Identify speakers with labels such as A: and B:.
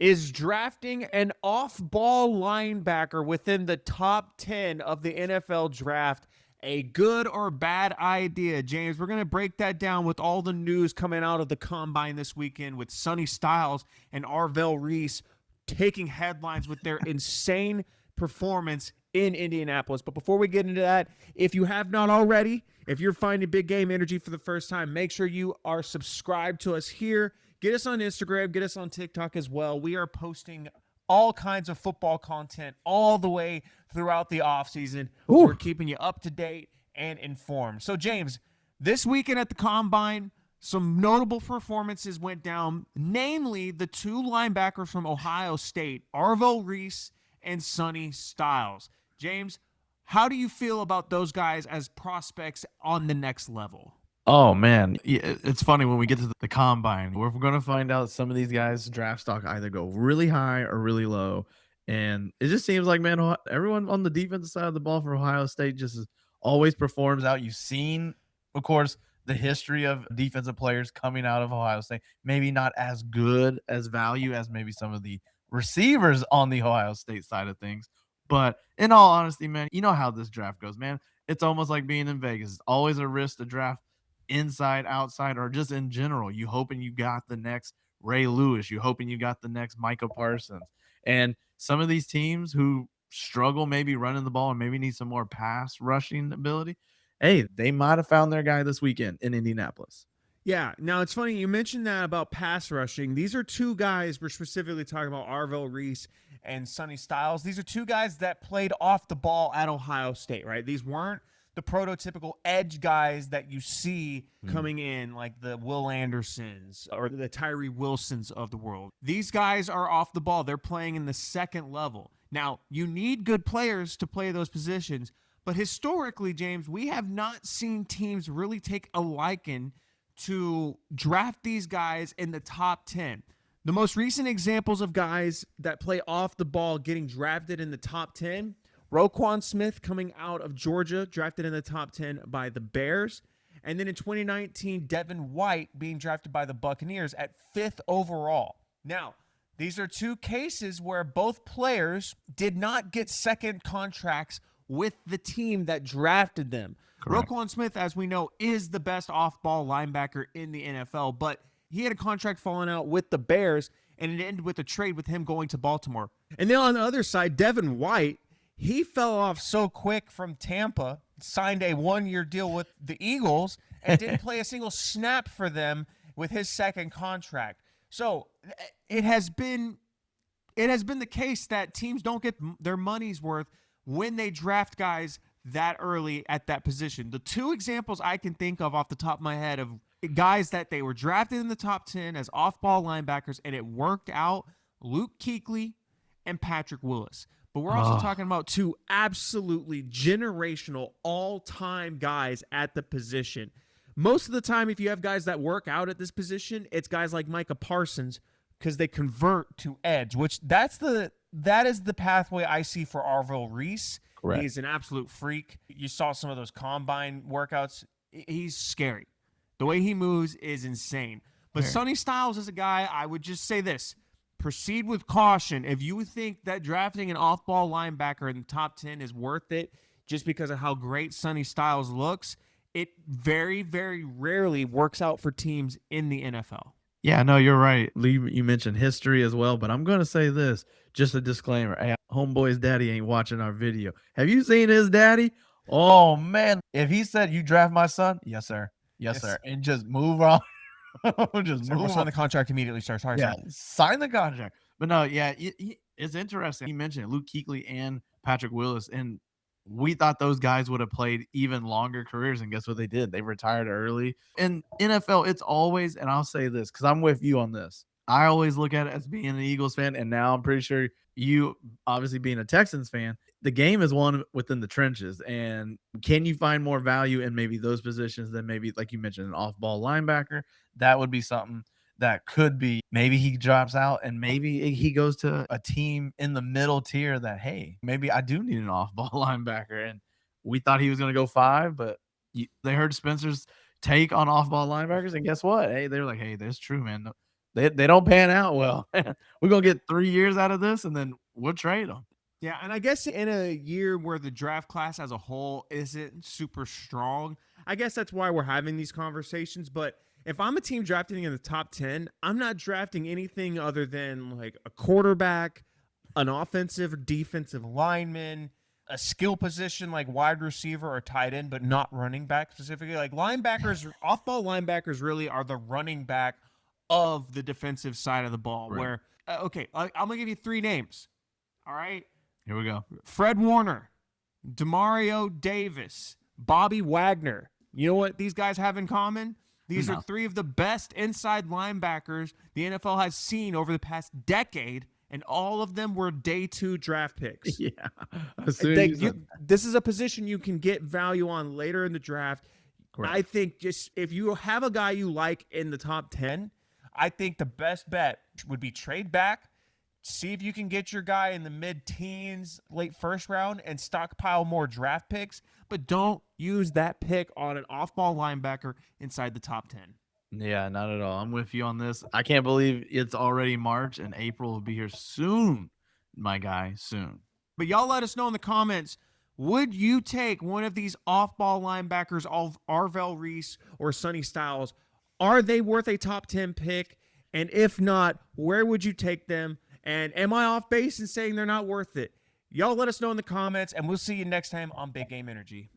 A: Is drafting an off-ball linebacker within the top 10 of the NFL draft a good or bad idea? James, we're going to break that down with all the news coming out of the Combine this weekend with Sonny Styles and Arvell Reese taking headlines with their insane performance in Indianapolis. But before we get into that, if you have not already, if you're finding Big Game Energy for the first time, make sure you are subscribed to us here. Get us on Instagram, get us on TikTok as well. We are posting all kinds of football content all the way throughout the offseason. We're keeping you up to date and informed. So, James, this weekend at the Combine, some notable performances went down, namely the two linebackers from Ohio State, Arvell Reese and Sonny Styles. James, how do you feel about those guys as prospects on the next level?
B: Oh, man. It's funny when we get to the Combine. We're going to find out some of these guys' draft stock either go really high or really low. And it just seems like, man, everyone on the defensive side of the ball for Ohio State just always performs out. You've seen, of course, the history of defensive players coming out of Ohio State. Maybe not as good as value as maybe some of the receivers on the Ohio State side of things. But in all honesty, man, you know how this draft goes, man. It's almost like being in Vegas. It's always a risk to draft inside, outside, or just in general. You hoping you got the next Ray Lewis. You hoping you got the next Micah Parsons. And some of these teams who struggle maybe running the ball and maybe need some more pass rushing ability, hey, they might have found their guy this weekend in Indianapolis.
A: Yeah. Now, it's funny. You mentioned that about pass rushing. These are two guys we're specifically talking about, Arvell Reese and Sonny Styles. These are two guys that played off the ball at Ohio State, right? These weren't the prototypical edge guys that you see coming in, like the Will Andersons or the Tyree Wilsons of the world. These guys are off the ball. They're playing in the second level. Now, you need good players to play those positions, but historically, James, we have not seen teams really take a liking to draft these guys in the top 10. The most recent examples of guys that play off the ball getting drafted in the top 10, Roquan Smith coming out of Georgia, drafted in the top 10 by the Bears. And then in 2019, Devin White being drafted by the Buccaneers at 5th overall. Now, these are two cases where both players did not get second contracts with the team that drafted them. Correct. Roquan Smith, as we know, is the best off-ball linebacker in the NFL, but he had a contract falling out with the Bears, and it ended with a trade with him going to Baltimore. And then on the other side, Devin White, he fell off so quick from Tampa, signed a one-year deal with the Eagles, and didn't play a single snap for them with his second contract. So it has been the case that teams don't get their money's worth when they draft guys that early at that position. The two examples I can think of off the top of my head of guys that they were drafted in the top 10 as off-ball linebackers and it worked out, Luke Kuechly and Patrick Willis. But we're also talking about two absolutely generational all-time guys at the position. Most of the time, if you have guys that work out at this position, it's guys like Micah Parsons because they convert to edge, which that is the pathway I see for Arvell Reese. Correct. He's an absolute freak. You saw some of those combine workouts. He's scary. The way he moves is insane. But Sonny Styles is a guy, I would just say this. Proceed with caution. If you think that drafting an off-ball linebacker in the top 10 is worth it just because of how great Sonny Styles looks, it very, very rarely works out for teams in the NFL.
B: Yeah, no, you're right. Lee, you mentioned history as well, but I'm going to say this, just a disclaimer. Hey, homeboy's daddy ain't watching our video. Have you seen his daddy? Oh, man. If he said, you draft my son, yes, sir. Yes, sir. And just move on.
A: Just move on. Sign the contract immediately, sir. Sorry,
B: yeah, sign the contract. But no, yeah, it's interesting. He mentioned Luke Kuechly and Patrick Willis, and we thought those guys would have played even longer careers, and guess what they did? They retired early. In NFL, it's always, and I'll say this because I'm with you on this. I always look at it as being an Eagles fan, and now I'm pretty sure you, obviously being a Texans fan, the game is won within the trenches. And can you find more value in maybe those positions than maybe, like you mentioned, an off-ball linebacker? That would be something that could be maybe he drops out and maybe he goes to a team in the middle tier that, hey, maybe I do need an off-ball linebacker. And we thought he was going to go 5, but they heard Spencer's take on off-ball linebackers, and guess what? Hey, they were like, hey, that's true, man. They don't pan out well. We're gonna get 3 years out of this, and then we'll trade them.
A: Yeah, and I guess in a year where the draft class as a whole isn't super strong, I guess that's why we're having these conversations. But if I'm a team drafting in the top 10, I'm not drafting anything other than like a quarterback, an offensive or defensive lineman, a skill position like wide receiver or tight end, but not running back specifically. Like linebackers, off ball linebackers really are the running back of the defensive side of the ball.
B: Right.
A: Where, okay, I'm going to give you 3 names. All right.
B: Here we go.
A: Fred Warner, Demario Davis, Bobby Wagner. You know what these guys have in common? These are 3 of the best inside linebackers the NFL has seen over the past decade, and all of them were day 2 draft picks.
B: Yeah.
A: This is a position you can get value on later in the draft. Correct. I think just if you have a guy you like in the top 10, I think the best bet would be trade back, see if you can get your guy in the mid-teens, late first round, and stockpile more draft picks, but don't use that pick on an off-ball linebacker inside the top 10.
B: Yeah, not at all. I'm with you on this. I can't believe it's already March, and April will be here soon, my guy, soon.
A: But y'all let us know in the comments, would you take one of these off-ball linebackers, Arvell Reese or Sonny Styles? Are they worth a top 10 pick? And if not, where would you take them? And am I off base in saying they're not worth it? Y'all let us know in the comments, and we'll see you next time on Big Game Energy.